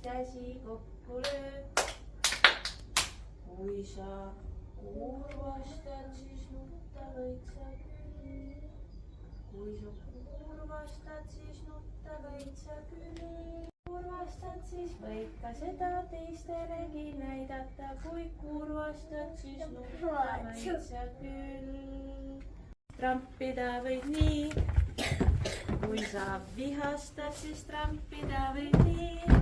käsi kokku löö. kui sa kurvastad, siis nutta võid sa küll. kui sa kurvastad, siis nutta võid sa küll. kurvastad, siis võid ka seda teistelegi näidata. kui kurvastad, siis nutta võid sa küll. trampida võid nii. kui sa vihastad, siis trampida võid nii.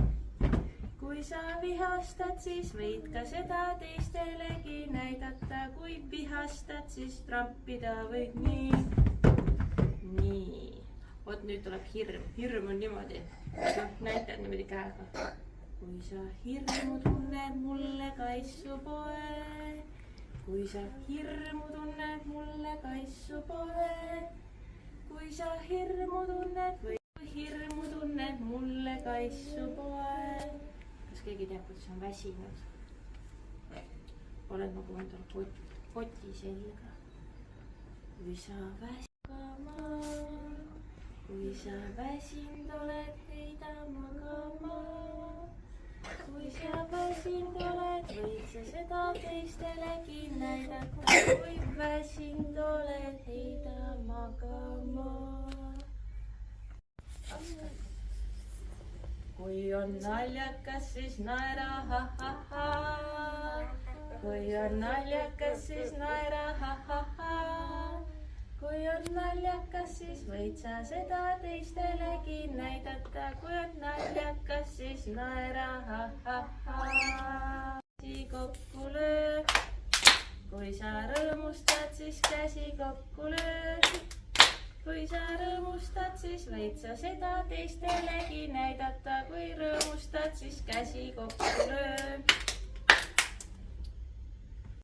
kui sa vihastad, siis võid ka seda teistelegi näidata. kui vihastad, siis trampida võid nii. nii. Vot nüüd tuleb hirm. Hirm on niimoodi. Näitad niimoodi käega. kui sa hirmu tunned, mulle kaisu poe. kui sa hirmu tunned, mulle kaisu poe. kui sa hirmu tunned või hirmu tunned, mulle kaisu poe. Kas keegi teab, kuidas on väsinud? Oled nagu endale poti selga. kui sa väsikama, kui sa väsinud oled, heida magama. kui sa väsinud oled, võid sa seda teistelegi näidata. kui väsinud oled, heida magama. kui on naljakas, siis naera ha-ha-ha. kui on naljakas, siis naera ha-ha-ha. kui on naljakas, siis võid sa seda teistelegi näidata. kui on naljakas, siis naera ha-ha-ha. käsi kokku löö. kui sa rõõmustad, siis käsi kokku löö. kui sa rõõmustad, siis võid sa seda teistelegi näidata. kui rõõmustad, siis käsi kokku löö.